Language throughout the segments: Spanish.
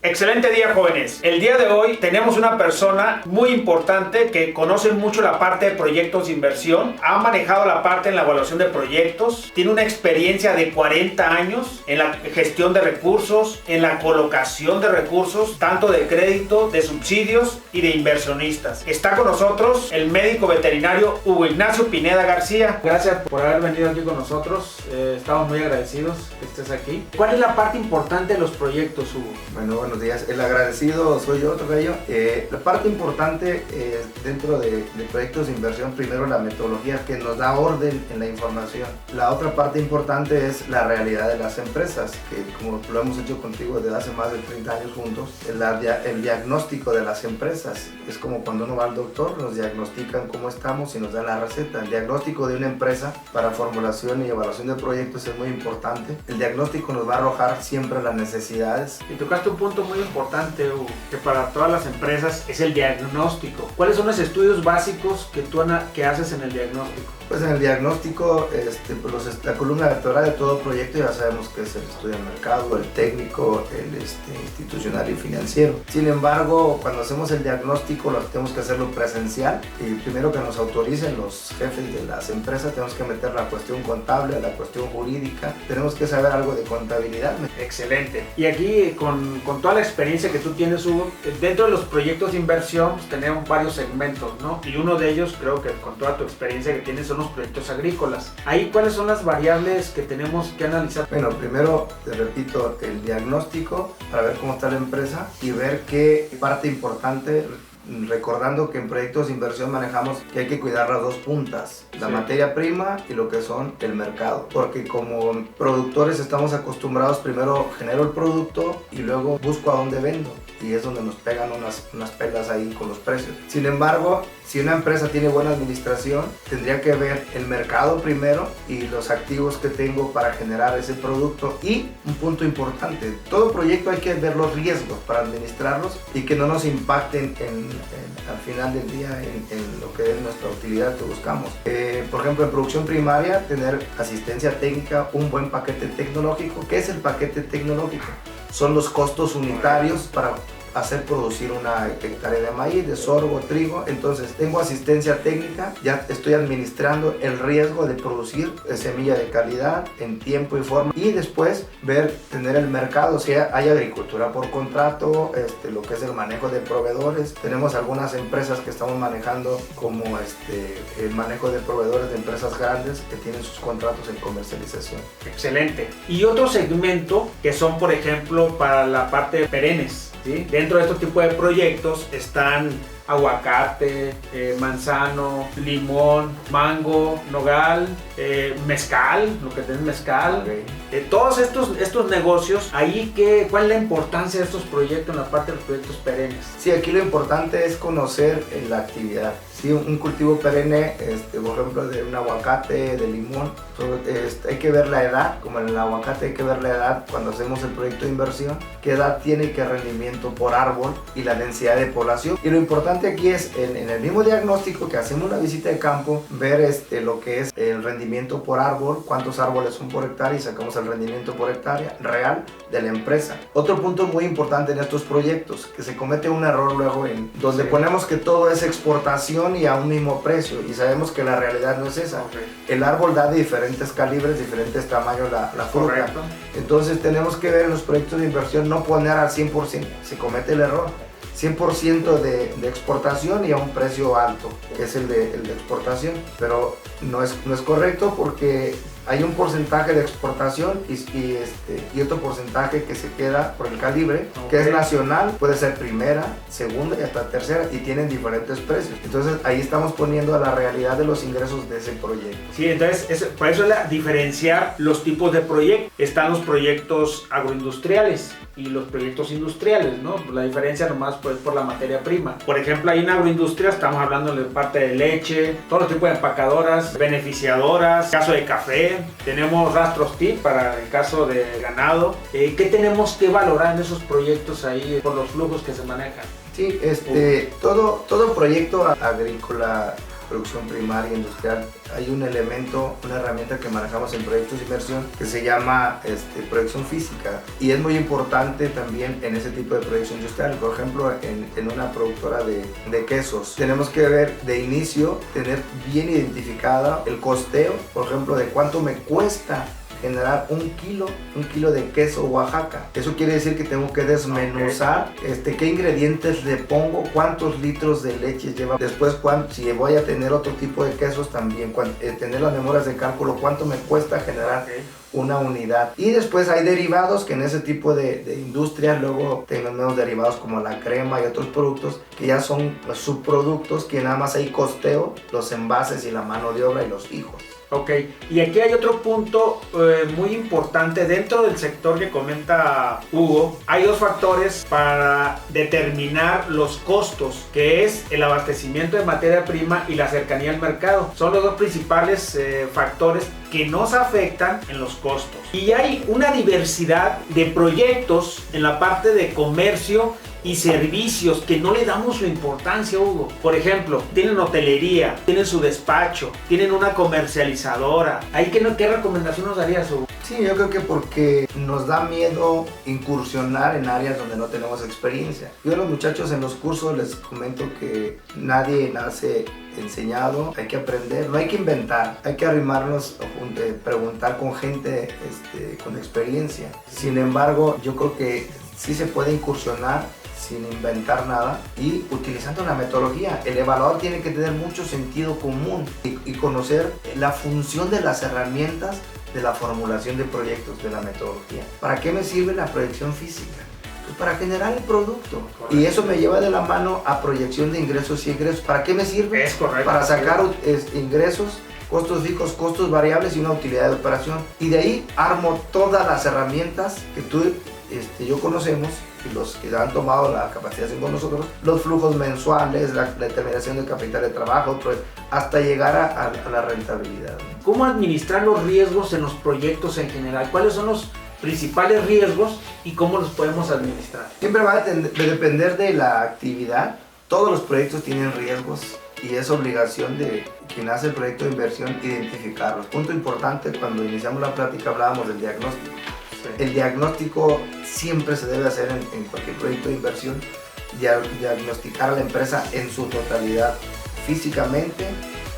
Excelente día, jóvenes. El día de hoy tenemos una persona muy importante que conoce mucho la parte de proyectos de inversión, ha manejado la parte en la evaluación de proyectos, tiene una experiencia de 40 años en la gestión de recursos, en la colocación de recursos, tanto de crédito, de subsidios y de inversionistas. Está con nosotros el médico veterinario Hugo Ignacio Pineda García. Gracias por haber venido aquí con nosotros. Estamos muy agradecidos que estés aquí. ¿Cuál es la parte importante de los proyectos, Hugo? Bueno, buenos días. El agradecido soy yo, Tocayo. La parte importante dentro de proyectos de inversión, primero la metodología que nos da orden en la información. La otra parte importante es la realidad de las empresas, que como lo hemos hecho contigo desde hace más de 30 años juntos, el diagnóstico de las empresas. Es como cuando uno va al doctor, nos diagnostican cómo estamos y nos dan la receta. El diagnóstico de una empresa para formulación y evaluación de proyectos es muy importante. El diagnóstico nos va a arrojar siempre las necesidades. Y tocaste un punto muy importante, Hugo, que para todas las empresas es el diagnóstico. ¿Cuáles son los estudios básicos que haces en el diagnóstico? Pues en el diagnóstico, la columna vertebral de todo proyecto ya sabemos que es el estudio del mercado, el técnico, el institucional y financiero. Sin embargo, cuando hacemos el diagnóstico tenemos que hacerlo presencial y primero que nos autoricen los jefes de las empresas, tenemos que meter la cuestión contable, la cuestión jurídica, tenemos que saber algo de contabilidad. Excelente. Y aquí con toda la experiencia que tú tienes, Hugo, dentro de los proyectos de inversión pues, tenemos varios segmentos, ¿no? Y uno de ellos, creo que con toda tu experiencia que tienes, son los proyectos agrícolas. Ahí, ¿cuáles son las variables que tenemos que analizar? Bueno, primero, te repito, el diagnóstico para ver cómo está la empresa y ver qué parte importante, recordando que en proyectos de inversión manejamos que hay que cuidar las dos puntas, la materia prima y lo que son el mercado, porque como productores estamos acostumbrados, primero genero el producto y luego busco a dónde vendo, y es donde nos pegan unas pelas ahí con los precios. Sin embargo, si una empresa tiene buena administración, tendría que ver el mercado primero y los activos que tengo para generar ese producto. Y un punto importante, todo proyecto hay que ver los riesgos para administrarlos y que no nos impacten al final del día en lo que es nuestra utilidad que buscamos. Por ejemplo, en producción primaria, tener asistencia técnica, un buen paquete tecnológico. ¿Qué es el paquete tecnológico? Son los costos unitarios para hacer producir una hectárea de maíz, de sorgo, trigo. Entonces tengo asistencia técnica, ya estoy administrando el riesgo de producir semilla de calidad en tiempo y forma, y después tener el mercado, o sea, hay agricultura por contrato, lo que es el manejo de proveedores. Tenemos algunas empresas que estamos manejando como el manejo de proveedores de empresas grandes que tienen sus contratos en comercialización. Excelente. Y otro segmento que son, por ejemplo, para la parte de perennes, ¿sí? Dentro de estos tipos de proyectos están aguacate, manzano, limón, mango, nogal, mezcal, lo que es mezcal. Okay. Todos estos negocios, ahí ¿cuál es la importancia de estos proyectos en la parte de los proyectos perennes? Sí, aquí lo importante es conocer la actividad. Sí, un cultivo perenne, por ejemplo, de un aguacate, de limón, hay que ver la edad, como en el aguacate hay que ver la edad cuando hacemos el proyecto de inversión, qué edad tiene y qué rendimiento por árbol y la densidad de población. Y lo importante aquí es, en el mismo diagnóstico que hacemos una visita de campo, ver lo que es el rendimiento por árbol, cuántos árboles son por hectárea y sacamos el rendimiento por hectárea real de la empresa. Otro punto muy importante en estos proyectos, que se comete un error luego donde ponemos que todo es exportación y a un mismo precio, y sabemos que la realidad no es esa. Okay. El árbol da de diferentes calibres, diferentes tamaños la fruta. Correcto. Entonces tenemos que ver en los proyectos de inversión no poner al 100%, se comete el error. 100% de exportación y a un precio alto, que es el de exportación, pero no es correcto porque hay un porcentaje de exportación y otro porcentaje que se queda por el calibre, okay, que es nacional, puede ser primera, segunda y hasta tercera, y tienen diferentes precios. Entonces ahí estamos poniendo a la realidad de los ingresos de ese proyecto. Sí, entonces por eso es diferenciar los tipos de proyectos. Están los proyectos agroindustriales y los proyectos industriales, ¿no? La diferencia nomás pues por la materia prima. Por ejemplo, hay en agroindustria, estamos hablando de parte de leche, todos los tipos de empacadoras, beneficiadoras, caso de café, tenemos rastros TIC para el caso de ganado. ¿Qué tenemos que valorar en esos proyectos ahí por los flujos que se manejan? Sí, todo proyecto agrícola producción primaria industrial, hay un elemento, una herramienta que manejamos en proyectos de inversión que se llama proyección física, y es muy importante también en ese tipo de proyección industrial. Por ejemplo, en una productora de quesos, tenemos que ver de inicio, tener bien identificada el costeo, por ejemplo, de cuánto me cuesta generar un kilo de queso Oaxaca. Eso quiere decir que tengo que desmenuzar qué ingredientes le pongo, cuántos litros de leche lleva, después si voy a tener otro tipo de quesos también, tener las memorias de cálculo, cuánto me cuesta generar una unidad. Y después hay derivados que en ese tipo de industrias luego tenemos derivados como la crema y otros productos que ya son subproductos, que nada más hay costeo, los envases y la mano de obra y los fijos. Ok, y aquí hay otro punto muy importante dentro del sector que comenta Hugo. Hay dos factores para determinar los costos, que es el abastecimiento de materia prima y la cercanía al mercado. Son los dos principales factores que nos afectan en los costos. Y hay una diversidad de proyectos en la parte de comercio y servicios que no le damos su importancia, Hugo. Por ejemplo, tienen hotelería, tienen su despacho, tienen una comercializadora. ¿Ahí qué recomendación nos darías, Hugo? Sí, yo creo que porque nos da miedo incursionar en áreas donde no tenemos experiencia. Yo a los muchachos en los cursos les comento que nadie nace enseñado, hay que aprender, no hay que inventar, hay que arrimarnos, preguntar con gente con experiencia. Sin embargo, yo creo que sí se puede incursionar sin inventar nada y utilizando la metodología. El evaluador tiene que tener mucho sentido común y conocer la función de las herramientas de la formulación de proyectos, de la metodología. ¿Para qué me sirve la proyección física? Pues para generar el producto. Correcto. Y eso me lleva de la mano a proyección de ingresos y egresos. ¿Para qué me sirve? Es correcto. Para sacar ingresos, costos fijos, costos variables y una utilidad de operación. Y de ahí armo todas las herramientas que tú yo conocemos, y los que han tomado la capacitación con nosotros, los flujos mensuales, la determinación del capital de trabajo, hasta llegar a la rentabilidad. ¿Cómo administrar los riesgos en los proyectos en general? ¿Cuáles son los principales riesgos y cómo los podemos administrar? Siempre va a depender de la actividad. Todos los proyectos tienen riesgos y es obligación de quien hace el proyecto de inversión identificarlos. Punto importante, cuando iniciamos la plática hablábamos del diagnóstico. El diagnóstico siempre se debe hacer en cualquier proyecto de inversión, diagnosticar a la empresa en su totalidad, físicamente,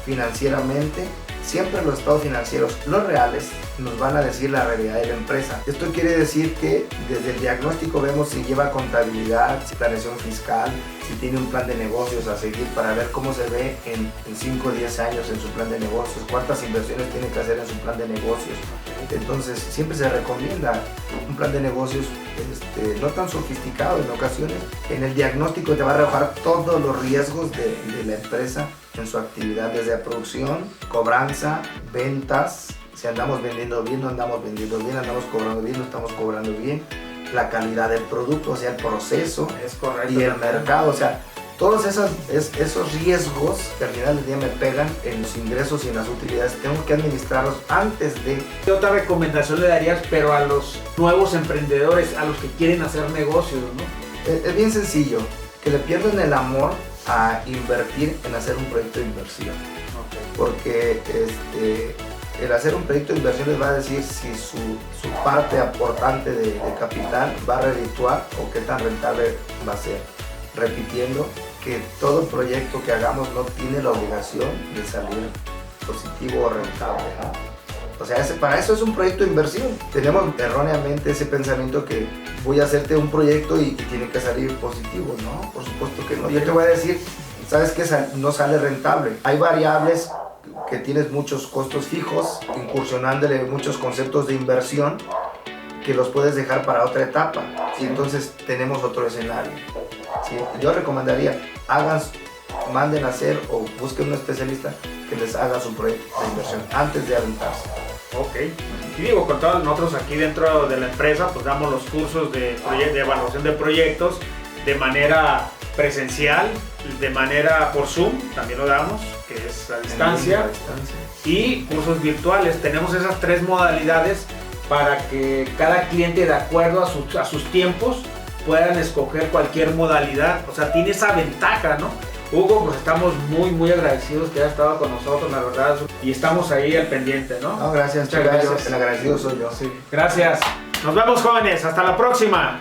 financieramente. Siempre los estados financieros, los reales, nos van a decir la realidad de la empresa. Esto quiere decir que desde el diagnóstico vemos si lleva contabilidad, si planeación fiscal, si tiene un plan de negocios a seguir para ver cómo se ve en 5 o 10 años en su plan de negocios, cuántas inversiones tiene que hacer en su plan de negocios. Entonces siempre se recomienda un plan de negocios no tan sofisticado en ocasiones. En el diagnóstico te va a arrojar todos los riesgos de la empresa en su actividad, desde la producción, cobranza, ventas, si andamos vendiendo bien, no andamos vendiendo bien, andamos cobrando bien, no estamos cobrando bien, la calidad del producto, o sea, el proceso. Es correcto, y el mercado, o sea, todos esos riesgos que al final del día me pegan en los ingresos y en las utilidades, tengo que administrarlos antes de... ¿Qué otra recomendación le darías, pero a los nuevos emprendedores, a los que quieren hacer negocios, ¿no? Es bien sencillo, que le pierdan el amor a invertir en hacer un proyecto de inversión. Okay. Porque el hacer un proyecto de inversión les va a decir si su parte aportante de capital va a redituar o qué tan rentable va a ser. Repitiendo que todo proyecto que hagamos no tiene la obligación de salir positivo o rentable, ¿no? O sea, para eso es un proyecto de inversión. Tenemos erróneamente ese pensamiento que voy a hacerte un proyecto y tiene que salir positivo. No, por supuesto que no. Yo te voy a decir, sabes que no sale rentable. Hay variables que tienes muchos costos fijos, incursionándole muchos conceptos de inversión que los puedes dejar para otra etapa. Y entonces tenemos otro escenario. ¿Sí? Yo recomendaría, manden a hacer o busquen un especialista que les haga su proyecto de inversión antes de aventarse. Ok, y digo, con todos nosotros aquí dentro de la empresa, pues damos los cursos de evaluación de proyectos de manera presencial, de manera por Zoom, también lo damos, que es a distancia, y cursos virtuales. Tenemos esas 3 modalidades para que cada cliente, de acuerdo a sus tiempos, puedan escoger cualquier modalidad. O sea, tiene esa ventaja, ¿no? Hugo, pues estamos muy agradecidos que haya estado con nosotros, la verdad, y estamos ahí al pendiente, ¿no? No, gracias, Muchas gracias. gracias. El agradecido soy yo. Sí. Gracias. Nos vemos, jóvenes. Hasta la próxima.